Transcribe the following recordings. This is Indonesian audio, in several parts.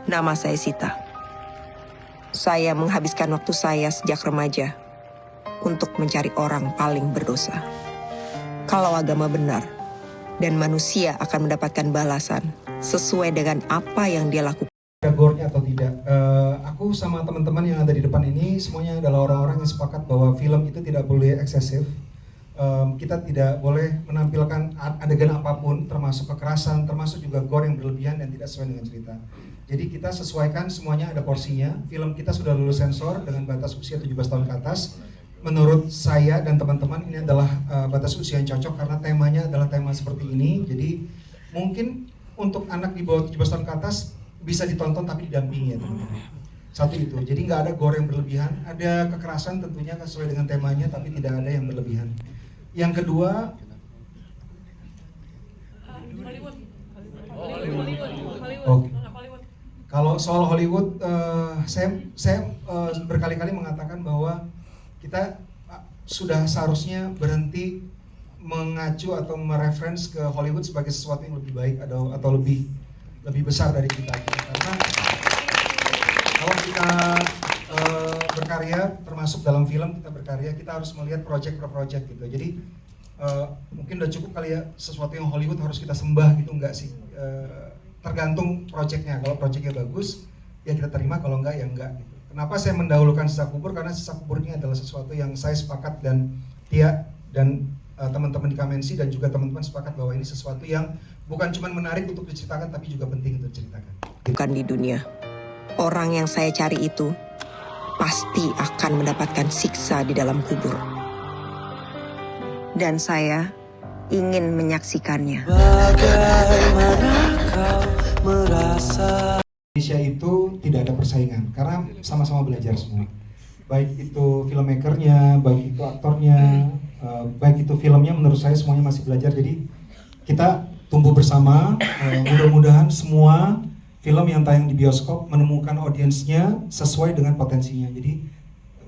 Nama saya Sita. Saya menghabiskan waktu saya sejak remaja untuk mencari orang paling berdosa. Kalau agama benar dan manusia akan mendapatkan balasan sesuai dengan apa yang dia lakukan. Ada gore-nya atau tidak? Aku sama teman-teman yang ada di depan ini semuanya adalah orang-orang yang sepakat bahwa film itu tidak boleh eksesif. Kita tidak boleh menampilkan adegan apapun, termasuk kekerasan, termasuk juga gore yang berlebihan dan tidak sesuai dengan cerita. Jadi kita sesuaikan semuanya, ada porsinya. Film kita sudah lulus sensor dengan batas usia 17 tahun ke atas. Menurut saya dan teman-teman ini adalah batas usia yang cocok karena temanya adalah tema seperti ini. Jadi mungkin untuk anak di bawah 17 tahun ke atas bisa ditonton tapi didampingi ya teman-teman. Satu itu, jadi nggak ada gore yang berlebihan, ada kekerasan tentunya sesuai dengan temanya tapi tidak ada yang berlebihan. Yang kedua, kalau soal Hollywood, saya berkali-kali mengatakan bahwa kita sudah seharusnya berhenti mengacu atau mereference ke Hollywood sebagai sesuatu yang lebih baik atau lebih besar dari kita. Karena kalau kita berkarya, termasuk dalam film kita berkarya, kita harus melihat project per project gitu. Jadi mungkin udah cukup kali ya sesuatu yang Hollywood harus kita sembah gitu, enggak sih? Tergantung projectnya. Kalau projectnya bagus, ya kita terima. Kalau enggak, ya enggak gitu. Kenapa saya mendahulukan Sisa Kubur? Karena Sisa Kubur ini adalah sesuatu yang saya sepakat dan Tia dan teman-teman di Kamensi dan juga teman-teman sepakat bahwa ini sesuatu yang bukan cuma menarik untuk diceritakan, tapi juga penting untuk diceritakan. Bukan di dunia. Orang yang saya cari itu pasti akan mendapatkan siksa di dalam kubur. Dan saya ingin menyaksikannya. Bagaimana kau merasa? Indonesia itu tidak ada persaingan karena sama-sama belajar semua. Baik itu filmmakernya, baik itu aktornya, baik itu filmnya, menurut saya semuanya masih belajar. Jadi kita tumbuh bersama, mudah-mudahan semua film yang tayang di bioskop menemukan audiensnya sesuai dengan potensinya. Jadi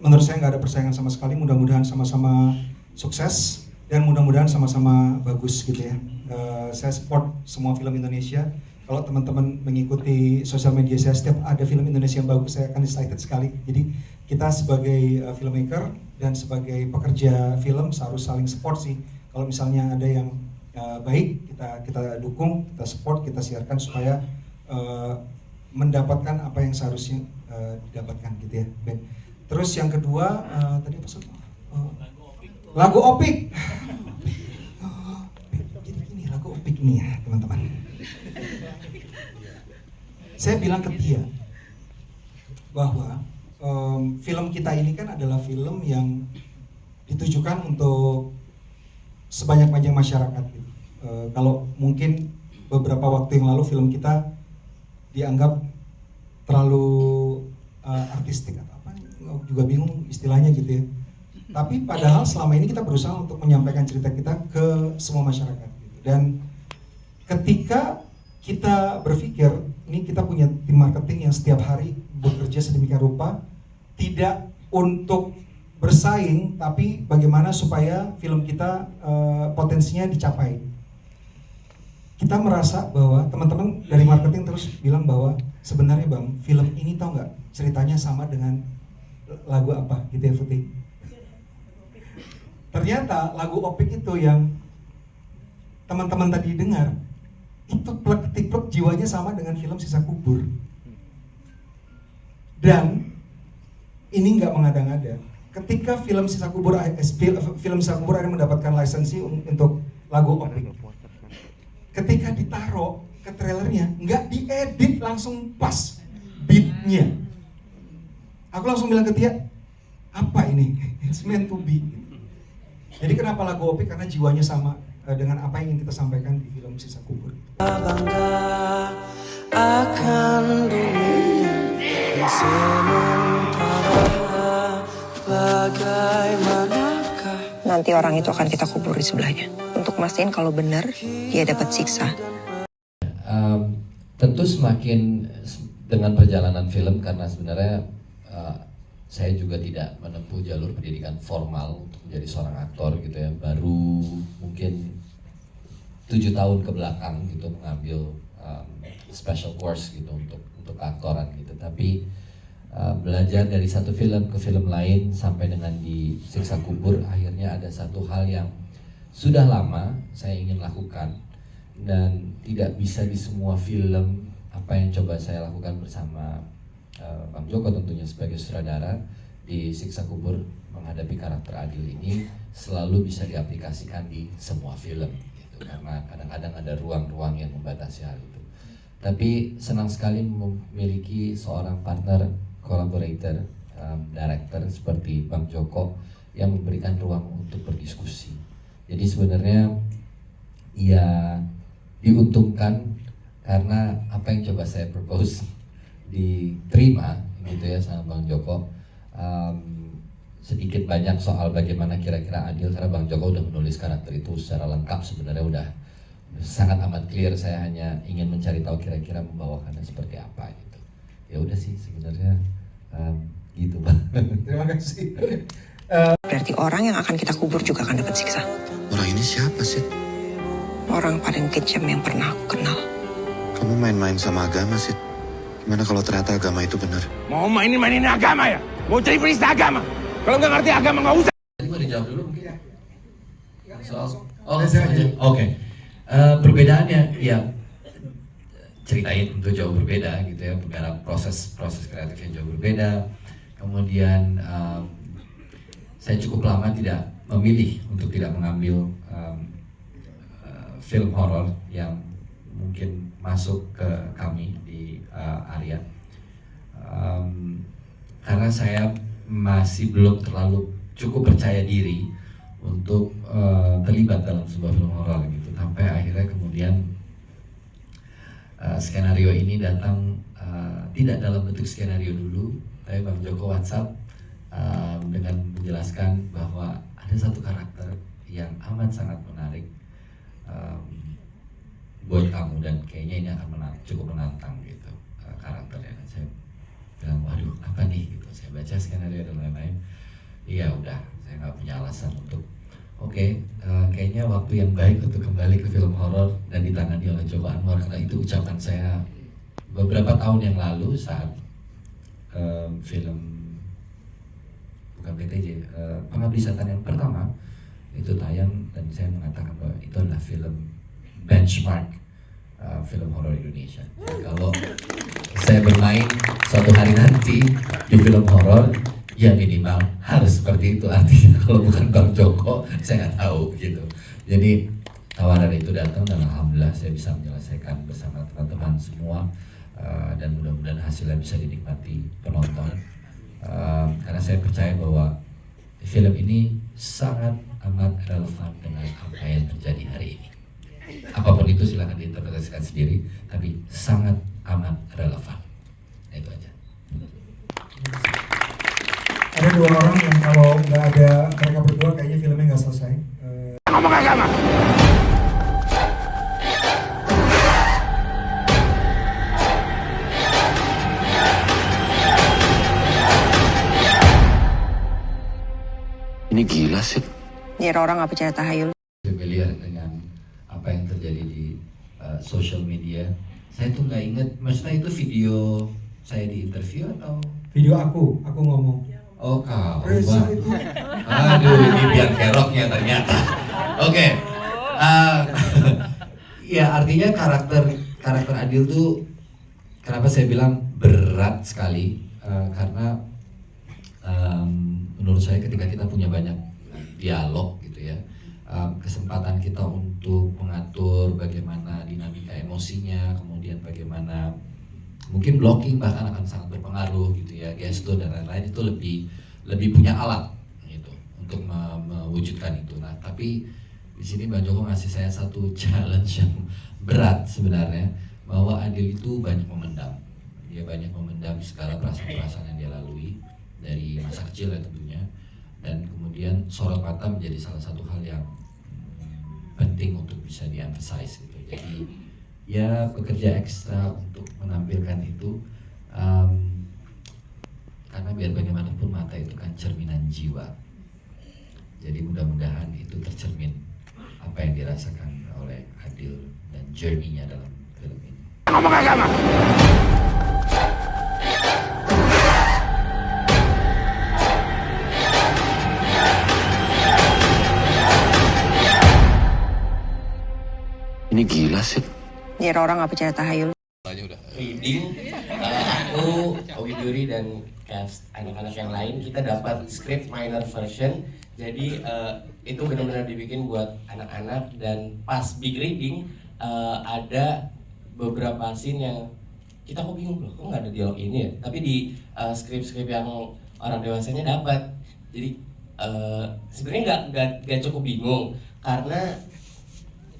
menurut saya nggak ada persaingan sama sekali, mudah-mudahan sama-sama sukses dan mudah-mudahan sama-sama bagus gitu ya. Saya support semua film Indonesia. Kalau teman-teman mengikuti sosial media saya, setiap ada film Indonesia yang bagus, saya akan excited sekali. Jadi kita sebagai filmmaker dan sebagai pekerja film harus saling support sih. Kalau misalnya ada yang baik, kita dukung, kita support, kita siarkan supaya mendapatkan apa yang seharusnya didapatkan gitu ya. Baik. Terus yang kedua, tadi apa sih? Lagu Opik. Jadi gini, lagu Opik ini ya teman-teman. Saya bilang ke dia bahwa film kita ini kan adalah film yang ditujukan untuk sebanyak-banyak masyarakat gitu. Kalau mungkin beberapa waktu yang lalu film kita dianggap terlalu artistik atau apa, juga bingung istilahnya gitu ya. Tapi padahal selama ini kita berusaha untuk menyampaikan cerita kita ke semua masyarakat gitu. Dan ketika kita berpikir, ini kita punya tim marketing yang setiap hari bekerja sedemikian rupa, tidak untuk bersaing, tapi bagaimana supaya film kita potensinya dicapai. Kita merasa bahwa teman-teman dari marketing terus bilang bahwa sebenarnya Bang, film ini tau nggak ceritanya sama dengan lagu apa gitu ya Putih. Ternyata lagu Opik itu yang teman-teman tadi dengar, itu plek-tiplek jiwanya sama dengan film Sisa Kubur. Dan ini nggak mengada-ngada. Ketika film Sisa Kubur ada mendapatkan lisensi untuk lagu Opik, ketika ditaruh ke trailernya, nggak diedit, langsung pas beatnya. Aku langsung bilang ke Tia, apa ini? It's meant to be. Jadi kenapa lagu Opik? Karena jiwanya sama dengan apa yang ingin kita sampaikan di film Sisa Kubur. Bangga akan dunia yang sementara, bagaimanakah? Nanti orang itu akan kita kubur di sebelahnya untuk mastiin kalau benar dia dapat siksa. Tentu semakin dengan perjalanan film, karena sebenarnya saya juga tidak menempuh jalur pendidikan formal untuk menjadi seorang aktor gitu ya, baru mungkin 7 tahun ke belakang gitu mengambil special course gitu untuk keaktoran gitu. Tapi belajar dari satu film ke film lain sampai dengan di Siksa Kubur, akhirnya ada satu hal yang sudah lama saya ingin lakukan dan tidak bisa di semua film. Apa yang coba saya lakukan bersama Bang Joko tentunya sebagai sutradara di Siksa Kubur menghadapi karakter Adil ini selalu bisa diaplikasikan di semua film gitu. Karena kadang-kadang ada ruang-ruang yang membatasi hal itu. Tapi senang sekali memiliki seorang partner, collaborator, director seperti Bang Joko yang memberikan ruang untuk berdiskusi. Jadi sebenarnya ya diuntungkan karena apa yang coba saya propose diterima gitu ya sama Bang Joko. Sedikit banyak soal bagaimana kira-kira Adil, karena Bang Joko udah menulis karakter itu secara lengkap, sebenarnya udah sangat amat clear. Saya hanya ingin mencari tahu kira-kira membawakannya seperti apa gitu. Ya udah sih sebenarnya gitu Bang. Terima kasih. Berarti orang yang akan kita kubur juga akan dapat siksa. Orang ini siapa sih? Orang paling kejam yang pernah aku kenal. Kamu main-main sama agama sih. Gimana kalau ternyata agama itu benar? Mau mainin agama ya? Mau cari peristah agama? Kalau nggak ngerti agama nggak usah. Tadi mau dijawab dulu mungkin? Soal, Oke. Oke. Perbedaannya ya ceritain tentu jauh berbeda gitu ya, karena proses kreatifnya jauh berbeda. Kemudian saya cukup lama tidak memilih untuk tidak mengambil film horor yang mungkin masuk ke kami di Arya, karena saya masih belum terlalu cukup percaya diri untuk terlibat dalam sebuah film horor gitu. Sampai akhirnya kemudian skenario ini datang tidak dalam bentuk skenario dulu, tapi Bang Joko WhatsApp dengan menjelaskan bahwa ada satu karakter yang amat sangat menarik buat kamu dan kayaknya ini akan cukup menantang gitu karakternya. Saya bilang waduh apa nih gitu. Saya baca skenario dan lain-lain. Iya udah, saya nggak punya alasan untuk kayaknya waktu yang baik untuk kembali ke film horor dan ditangani oleh Joko Anwar, karena itu ucapan saya beberapa tahun yang lalu saat film bukan PTJ, Pengabdi Setan yang pertama itu tayang, dan saya mengatakan bahwa itu adalah film benchmark film horor Indonesia. Jadi kalau saya bermain suatu hari nanti di film horor, ya minimal harus seperti itu. Artinya kalau bukan Bang Joko, saya nggak tahu gitu. Jadi tawaran itu datang dan alhamdulillah saya bisa menyelesaikan bersama teman-teman semua, dan mudah-mudahan hasilnya bisa dinikmati penonton. Karena saya percaya bahwa film ini sangat amat relevan dengan apa yang terjadi hari ini. Apapun itu silahkan diinterpretasikan sendiri, tapi sangat amat relevan. Itu aja. Ada dua orang yang kalau nggak ada mereka berdua kayaknya filmnya nggak selesai. Ngomong agama. Ini gila sih. Biar orang nggak percaya tahayul. Familiar dengan apa yang terjadi di social media. Saya tuh nggak ingat, maksudnya itu video saya di interview atau? Video aku ngomong. Oh kau, Reza Bang. itu. Aduh, ini biar keroknya ternyata. Oke. Ya artinya karakter Adil tuh kenapa saya bilang berat sekali, karena menurut saya ketika kita punya banyak dialog gitu ya, kesempatan kita untuk mengatur bagaimana dinamika emosinya, kemudian bagaimana mungkin blocking bahkan akan sangat berpengaruh gitu ya, gestur dan lain-lain itu lebih punya alat gitu untuk mewujudkan itu. Nah tapi di sini Bang Joko ngasih saya satu challenge yang berat sebenarnya, bahwa Adil itu banyak memendam, dia banyak memendam segala perasaan-perasaan yang dia lalui dari masa kecil ya tentunya, dan kemudian sorot mata menjadi salah satu hal yang penting untuk bisa di-emphasize gitu. Jadi ya bekerja ekstra untuk menampilkan itu, karena biar bagaimanapun mata itu kan cerminan jiwa. Jadi mudah-mudahan itu tercermin apa yang dirasakan oleh Adil dan journey-nya dalam film ini. Ngomong agama. nyari orang nggak percaya tahayul. Reading, aku, Owi Duri dan cast anak-anak yang lain, kita dapat script minor version. Jadi itu benar-benar dibikin buat anak-anak, dan pas big reading ada beberapa scene yang kita kok bingung loh, kok nggak ada dialog ini ya. Tapi di skrip-skrip yang orang dewasanya dapat. Jadi sebenarnya nggak cukup bingung, karena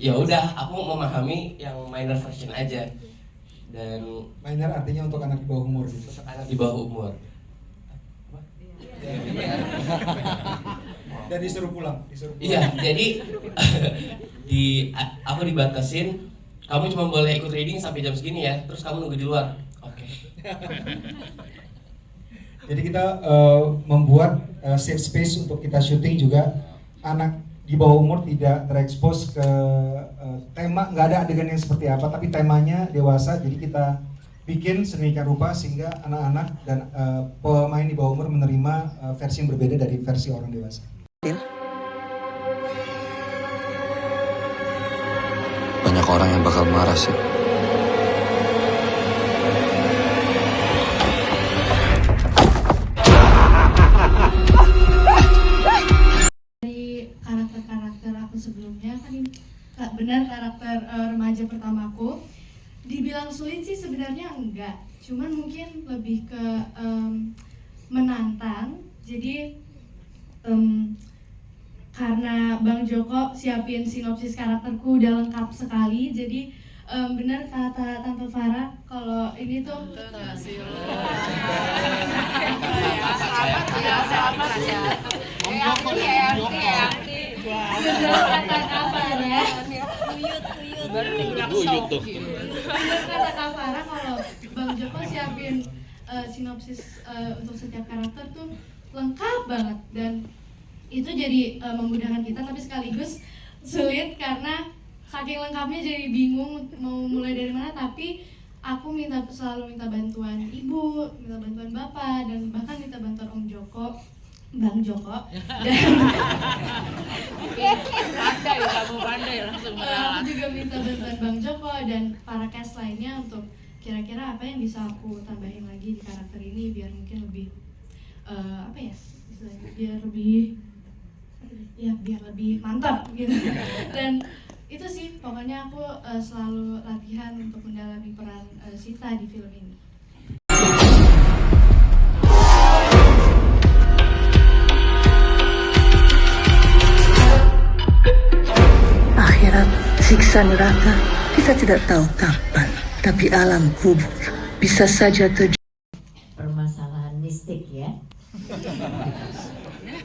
ya udah aku memahami yang minor version aja. Dan Minor artinya untuk anak di bawah umur gitu. untuk anak di bawah umur. Dan disuruh pulang. Iya, jadi aku dibatasin, kamu cuma boleh ikut reading sampai jam segini ya, terus kamu nunggu di luar. Oke. Jadi kita membuat safe space untuk kita syuting juga. Anak di bawah umur tidak terekspos ke tema, nggak ada adegan yang seperti apa, tapi temanya dewasa. Jadi kita bikin sedemikian rupa sehingga anak-anak dan pemain di bawah umur menerima versi yang berbeda dari versi orang dewasa. Banyak orang yang bakal marah sih. Karakter aku sebelumnya kan ini benar karakter remaja pertamaku. Dibilang sulit sih sebenarnya enggak, cuman mungkin lebih ke menantang. Jadi karena Bang Joko siapin sinopsis karakterku udah lengkap sekali, jadi benar kata Tante Farah kalau ini tuh kata Kak Farah kalau Bang Joko siapin sinopsis untuk setiap karakter tuh lengkap banget, dan itu jadi memudahkan kita, tapi sekaligus sulit karena saking lengkapnya jadi bingung mau mulai dari mana. Tapi aku selalu minta bantuan ibu, minta bantuan bapak, dan bahkan minta bantuan Om Joko, Bang Joko. Dan aku juga minta bantuan Bang Joko dan para cast lainnya untuk kira-kira apa yang bisa aku tambahin lagi di karakter ini biar mungkin lebih biar lebih mantap gitu. Dan itu sih pokoknya aku selalu latihan untuk mendalami peran Sita di film ini. Akhirat, siksa neraka, kita tidak tahu kapan, tapi alam kubur bisa saja terjadi. Permasalahan mistik ya.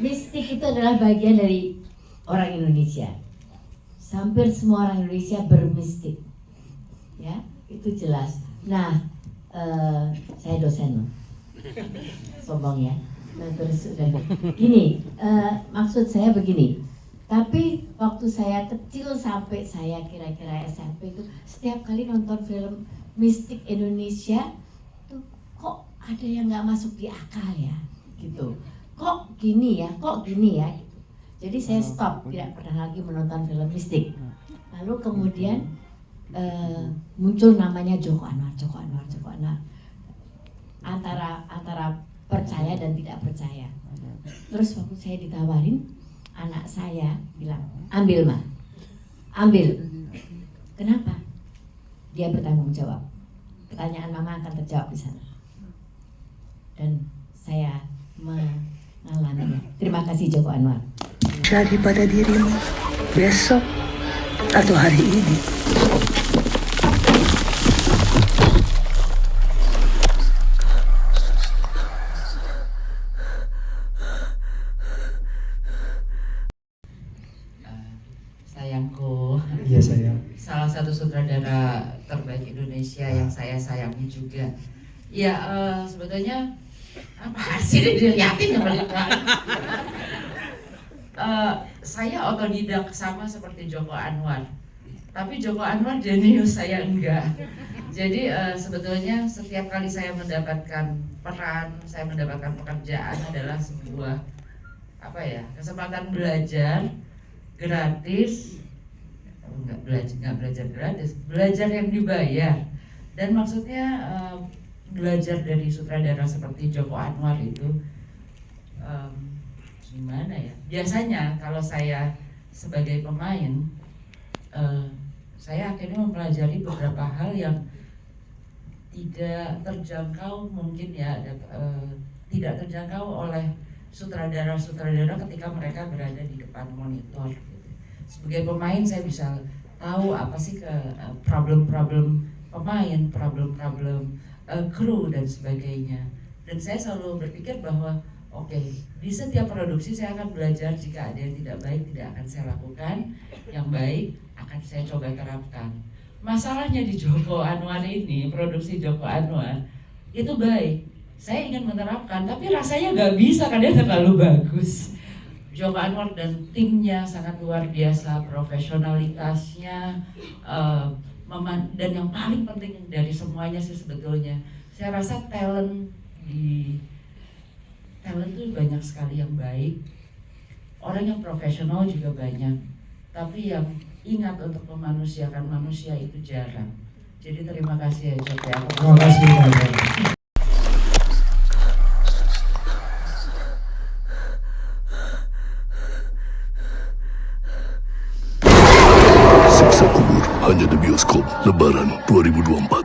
Mistik itu adalah bagian dari orang Indonesia. Hampir semua orang Indonesia bermistik, ya itu jelas. Nah, saya dosen loh, sombong ya. Nah, terus udah gini, maksud saya begini. Tapi waktu saya kecil sampai saya kira-kira SMP itu setiap kali nonton film mistik Indonesia tuh kok ada yang nggak masuk di akal ya, gitu. Kok gini ya, gitu. Jadi saya stop, tidak pernah lagi menonton film mistik. Lalu kemudian muncul namanya Joko Anwar. Antara percaya dan tidak percaya. Terus waktu saya ditawarin, anak saya bilang, ambil Ma, ambil. Kenapa? Dia bertanggung jawab. Pertanyaan Mama akan terjawab di sana. Dan saya mengalaminya. Terima kasih Joko Anwar. Jadi pada dirimu besok atau hari ini. Sayangku, Iya sayang. salah satu sutradara terbaik Indonesia yang saya sayangi juga. Ya sebetulnya apa sih dilihatin saya otodidak sama seperti Joko Anwar, tapi Joko Anwar jenius, saya enggak. Jadi sebetulnya setiap kali saya mendapatkan peran, saya mendapatkan pekerjaan adalah sebuah kesempatan belajar gratis nggak belajar gratis, belajar yang dibayar. Dan maksudnya belajar dari sutradara seperti Joko Anwar itu gimana ya? Biasanya kalau saya sebagai pemain, saya akhirnya mempelajari beberapa hal yang tidak terjangkau mungkin ya, tidak terjangkau oleh sutradara-sutradara ketika mereka berada di depan monitor. Gitu. Sebagai pemain saya bisa tahu apa sih problem-problem pemain, problem-problem kru dan sebagainya. Dan saya selalu berpikir bahwa oke, di setiap produksi saya akan belajar jika ada yang tidak baik tidak akan saya lakukan, yang baik akan saya coba terapkan. Masalahnya di Joko Anwar ini, produksi Joko Anwar itu baik. Saya ingin menerapkan, tapi rasanya nggak bisa karena terlalu bagus. Joko Anwar dan timnya sangat luar biasa, profesionalitasnya, dan yang paling penting dari semuanya sih sebetulnya, saya rasa talent itu banyak sekali yang baik, orang yang profesional juga banyak, tapi yang ingat untuk memanusiakan manusia itu jarang. Jadi terima kasih ya Joko. Terima kasih. Siksa Kubur hanya di bioskop Lebaran 2024.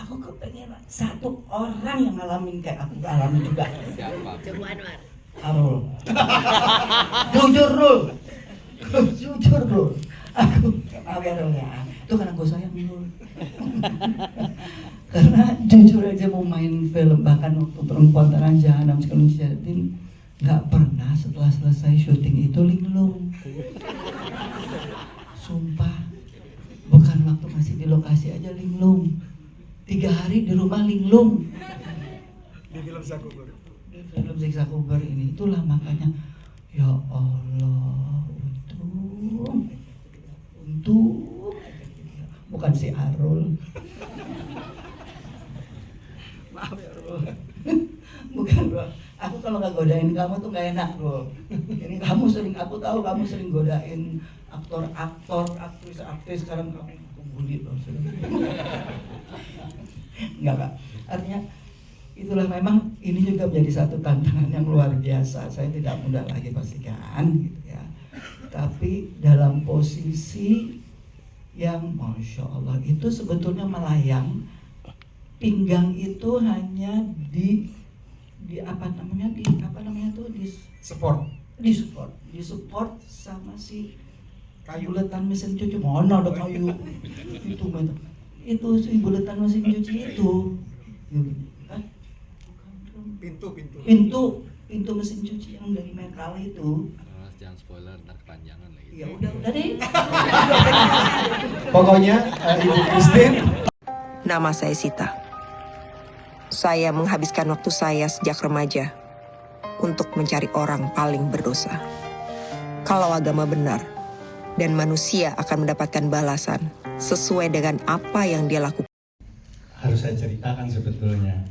Aku kepengen satu orang yang ngalamin kayak aku alami juga. Joko Anwar. Arul. Jujur Rul. Jujur Rul. Aku maaf ya Rul ya. Itu karena gue sayang Rul. Karena jujur aja mau main film, bahkan waktu Perempuan Tanah Jahanam Sekalung Jatin, nggak pernah setelah selesai syuting itu linglung. Sumpah. Bukan waktu masih di lokasi aja linglung. 3 hari di rumah linglung. Di film Sakubur. Di film Siksa Kubur ini, itulah makanya ya Allah, untung bukan si Arul. Maaf ya Arul. Bukan bro. Aku kalau nggak godain kamu tuh nggak enak bro. Ini kamu sering, aku tahu kamu sering godain aktor, aktris. Sekarang kamu bully loh. Enggak Kak. Artinya itulah, memang ini juga menjadi satu tantangan yang luar biasa. Saya tidak mudah lagi pastikan gitu ya. Tapi dalam posisi yang Masya Allah itu sebetulnya melayang, pinggang itu hanya di support sama si kayu buletan mesin cuci. Mana ada kayu itu si buletan mesin cuci itu. Pintu mesin cuci yang dari metal itu. Jangan spoiler, ntar kepanjangan lagi. Ya udah deh. Pokoknya Ibu Christine. Nama saya Sita. Saya menghabiskan waktu saya sejak remaja untuk mencari orang paling berdosa. Kalau agama benar dan manusia akan mendapatkan balasan sesuai dengan apa yang dia lakukan. Harus saya ceritakan sebetulnya.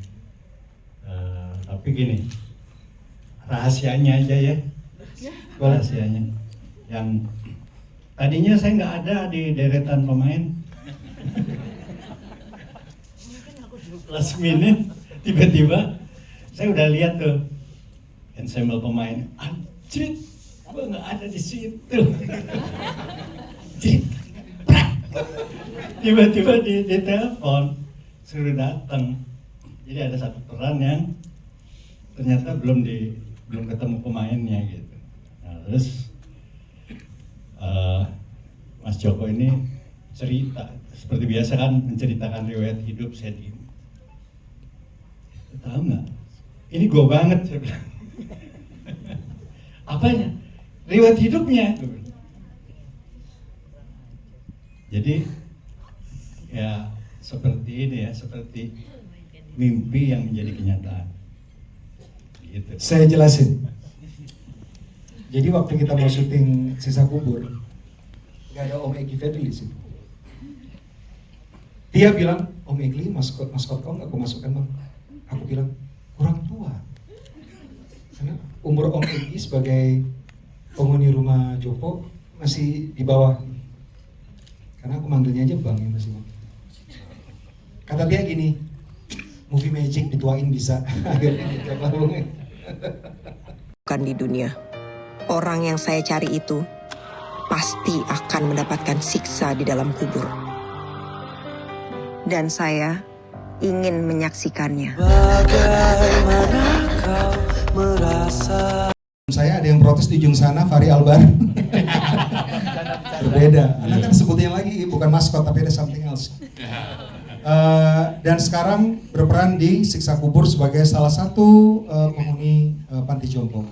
Tapi gini, rahasianya aja ya. Rahasianya. Yang tadinya saya nggak ada di deretan pemain. Last minute, tiba-tiba saya udah lihat tuh ensemble pemain. Anjir, gua nggak ada di situ. Tiba-tiba di telepon suruh datang. Jadi ada satu peran yang ternyata belum ketemu pemainnya gitu. Nah, terus Mas Joko ini cerita seperti biasa kan, menceritakan riwayat hidup saya di. Tahu nggak? Ini gue banget saya bilang. Apanya? Riwayat hidupnya. Jadi ya seperti ini ya, seperti mimpi yang menjadi kenyataan. Gitu. Saya jelasin. Jadi waktu kita mau syuting Siksa Kubur, nggak ada Om Egi Fedri di situ. Dia bilang, Om Egi, maskot kau nggak aku masukkan bang. Aku bilang kurang tua. Karena umur Om Egi sebagai penghuni rumah Joko masih di bawah. Karena aku manggilnya aja Bang ya masih. Kata dia gini, movie magic dituain bisa. Akhirnya Bukan di dunia. Orang yang saya cari itu pasti akan mendapatkan siksa di dalam kubur. Dan saya ingin menyaksikannya. Bagaimana kau merasa? Saya ada yang protes di ujung sana, Fahri Albar. Berbeda. Anda kan sebutnya lagi bukan maskot tapi ada something else. Dan sekarang berperan di Siksa Kubur sebagai salah satu penghuni panti jompo.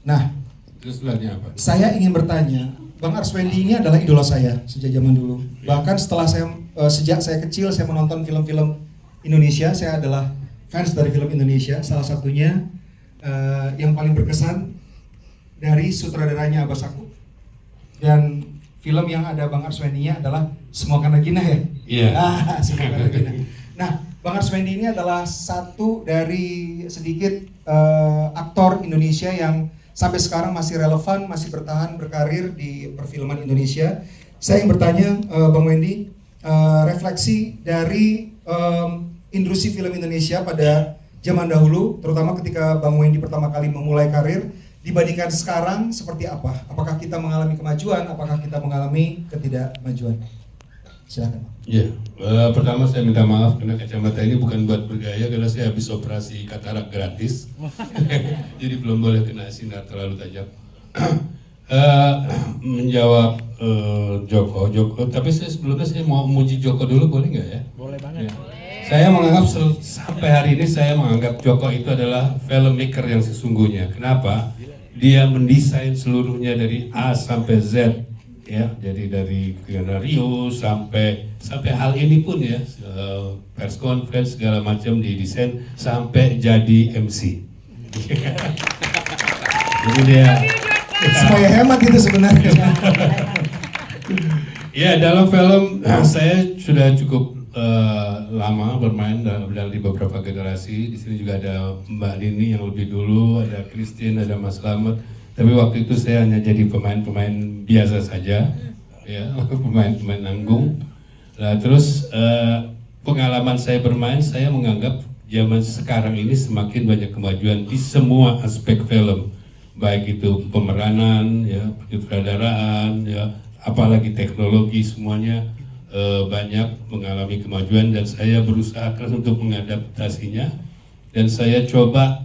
Nah, terus selanjutnya apa? Saya ingin bertanya, Bang Arswendi ini adalah idola saya sejak zaman dulu. Bahkan setelah sejak saya kecil saya menonton film-film Indonesia, saya adalah fans dari film Indonesia. Salah satunya yang paling berkesan dari sutradaranya Abbas Akub. Dan film yang ada Bang Arswendi-nya adalah Semua Karena Gina ya? Iya. Semua Karena Gina. Nah, Bang Arswendi ini adalah satu dari sedikit aktor Indonesia yang sampai sekarang masih relevan, masih bertahan, berkarir di perfilman Indonesia. Saya ingin bertanya, Bang Wendy, refleksi dari industri film Indonesia pada zaman dahulu, terutama ketika Bang Wendy pertama kali memulai karir, dibandingkan sekarang seperti apa? Apakah kita mengalami kemajuan? Apakah kita mengalami ketidakmajuan? Silakan. Iya, pertama saya minta maaf karena kacamata ini bukan buat bergaya karena saya habis operasi katarak gratis, jadi belum boleh kena sinar terlalu tajam. Menjawab Joko, tapi sebelumnya saya mau memuji Joko dulu, boleh nggak ya? Boleh banget. Ya. Saya menganggap sampai hari ini saya menganggap Joko itu adalah filmmaker yang sesungguhnya. Kenapa? Dia mendesain seluruhnya dari A sampai Z, ya. Jadi dari skenario sampai hal ini pun ya, press conference segala macam didesain sampai jadi MC. Jadi dia supaya hemat itu sebenarnya. Ya, dalam film saya sudah cukup lama bermain di beberapa generasi. Di sini juga ada Mbak Nini yang lebih dulu, ada Christine, ada Mas Slamet. Tapi waktu itu saya hanya jadi pemain-pemain biasa saja, ya, pemain-pemain nanggung. Nah, terus pengalaman saya bermain, saya menganggap zaman sekarang ini semakin banyak kemajuan di semua aspek film, baik itu pemeranan, ya, penyutradaraan, ya, apalagi teknologi, semuanya banyak mengalami kemajuan dan saya berusaha keras untuk mengadaptasinya dan saya coba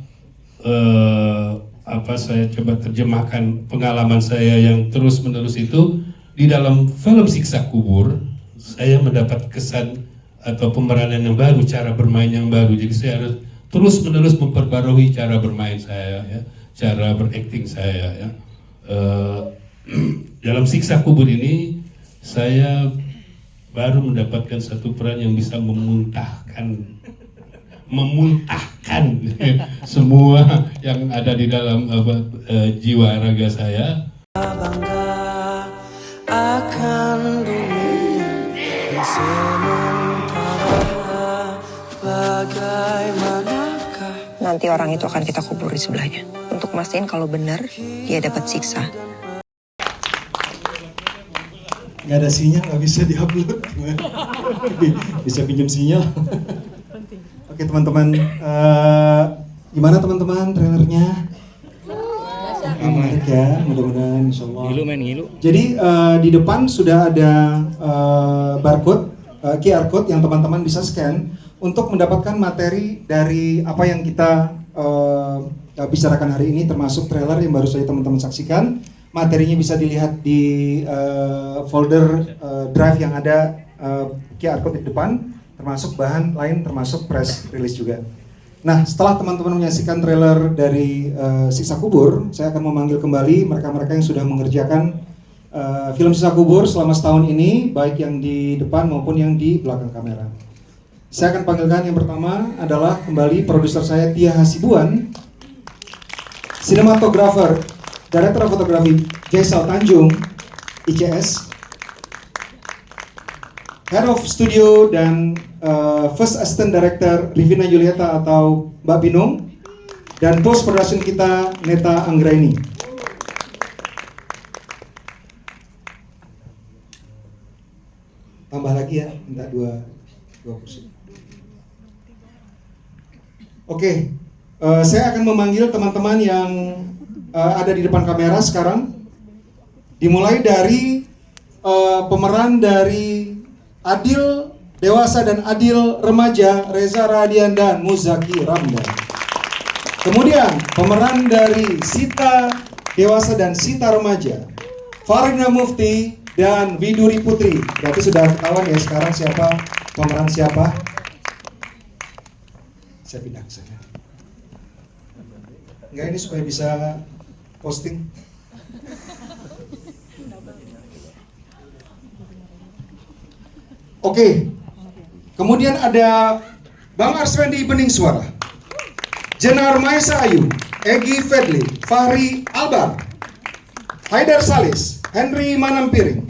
terjemahkan pengalaman saya yang terus-menerus itu di dalam film Siksa Kubur. Saya mendapat kesan atau pemeranan yang baru, cara bermain yang baru. Jadi saya harus terus-menerus memperbarui cara bermain saya, ya, cara berakting saya. Ya. Dalam Siksa Kubur ini saya baru mendapatkan satu peran yang bisa memuntahkan semua yang ada di dalam jiwa raga saya. Bangga akan dunia yang sementara, bagaimanakah Nanti orang itu akan kita kubur di sebelahnya untuk mastiin kalau benar dia dapat siksa. Nggak ada sinyal, nggak bisa diupload. Bisa pinjam sinyal. Oke teman-teman, gimana teman-teman trailernya? Menarik ya, mudah-mudahan insyaallah. Jadi di depan sudah ada barcode, QR code yang teman-teman bisa scan untuk mendapatkan materi dari apa yang kita bicarakan hari ini, termasuk trailer yang baru saja teman-teman saksikan. Materinya bisa dilihat di folder drive yang ada QR code di depan, termasuk bahan lain, termasuk press release juga. Nah, setelah teman-teman menyaksikan trailer dari Siksa Kubur, saya akan memanggil kembali mereka-mereka yang sudah mengerjakan film Siksa Kubur selama setahun ini, baik yang di depan maupun yang di belakang kamera. Saya akan panggilkan yang pertama adalah kembali produser saya Tia Hasibuan, sinematografer, Director of Photography Jaisal Tanjung, ICS, Head of Studio dan First Assistant Director Rivina Julieta atau Mbak Binung, dan Post Production kita Neta Anggraini. Tambah lagi ya, minta dua kursi. Oke, saya akan memanggil teman-teman yang ada di depan kamera sekarang. Dimulai dari pemeran dari Adil Dewasa dan Adil Remaja, Reza Radian dan Muzaki Ramdan. Kemudian pemeran dari Sita Dewasa dan Sita Remaja, Farina Mufti dan Widuri Putri. Berarti sudah ketahuan ya sekarang siapa pemeran siapa. Saya pindah ke sana. Enggak, ini supaya bisa posting. Oke. Kemudian ada Bang Arswendi Bening Suara, Jenar Maesa Ayu, Egi Fedli, Fahri Albar, Haidar Salis, Henry Manampiring,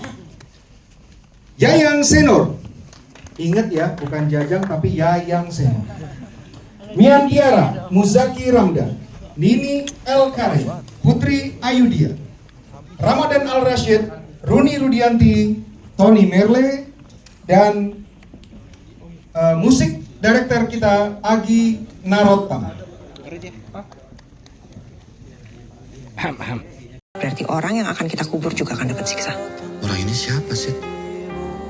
Yayang Senor. Ingat ya, bukan Jajang tapi Yayang Senor. Mian Tiara, Muzaki Ramdan, Nini El Karim, Putri Ayudia, Ramadan Al Rashid, Runi Rudianti, Tony Merle, dan musik director kita Agi Narottam. Berarti orang yang akan kita kubur juga akan dapat siksa. Orang ini siapa sih?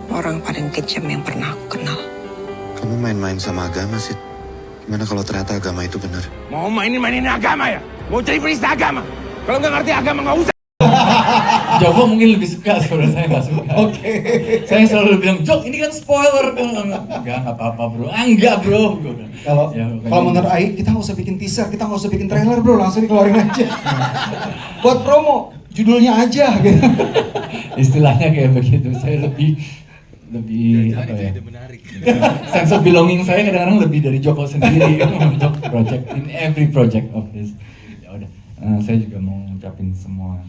Orang paling kejam yang pernah aku kenal. Kamu main-main sama agama sih. Gimana kalau ternyata agama itu benar? Mau mainin agama ya? Mau jadi penista agama? Kalau nggak ngerti agama nggak usah. Joko mungkin lebih suka, sebenarnya saya nggak suka. Oke. Saya selalu bilang, Jok ini kan spoiler. Enggak apa-apa bro. Enggak bro. Kalau menurut Ai, kita nggak usah bikin teaser, kita nggak usah bikin trailer bro, langsung dikeluarin aja. Buat promo, judulnya aja. Gitu. Istilahnya kayak begitu. Saya lebih apa ya? Sense of belonging saya kadang-kadang lebih dari Joko sendiri untuk project, in every project of this. Ya udah, saya juga mau ngucapin semua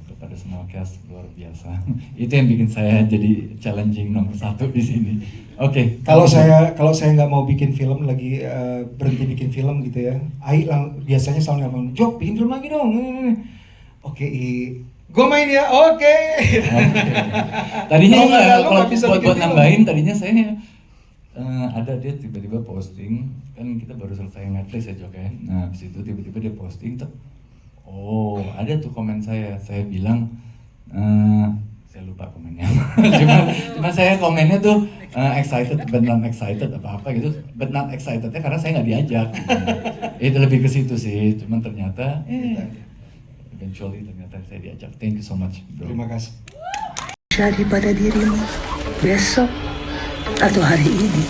kepada semua cast luar biasa. Itu yang bikin saya jadi challenging nomor 1 di sini. Oke. Kalau saya nggak mau bikin film lagi, berhenti bikin film gitu ya, Ai biasanya selalu ngomong, Jok bikin film lagi dong. Oke, gue main ya, oke. Tadinya kalau buat nambahin, tadinya saya ada dia tiba-tiba posting, kan kita baru selesai Netflix ya Jok ya. Nah habis itu tiba-tiba dia posting, ada tuh komen saya bilang, saya lupa komennya. cuma saya komennya tuh excited but not excited apa gitu, but not excitednya karena saya nggak diajak. Itu lebih ke situ sih, cuman ternyata eventually ternyata saya diajak. Thank you so much bro. Terima kasih. Jadi pada dirimu besok atau hari ini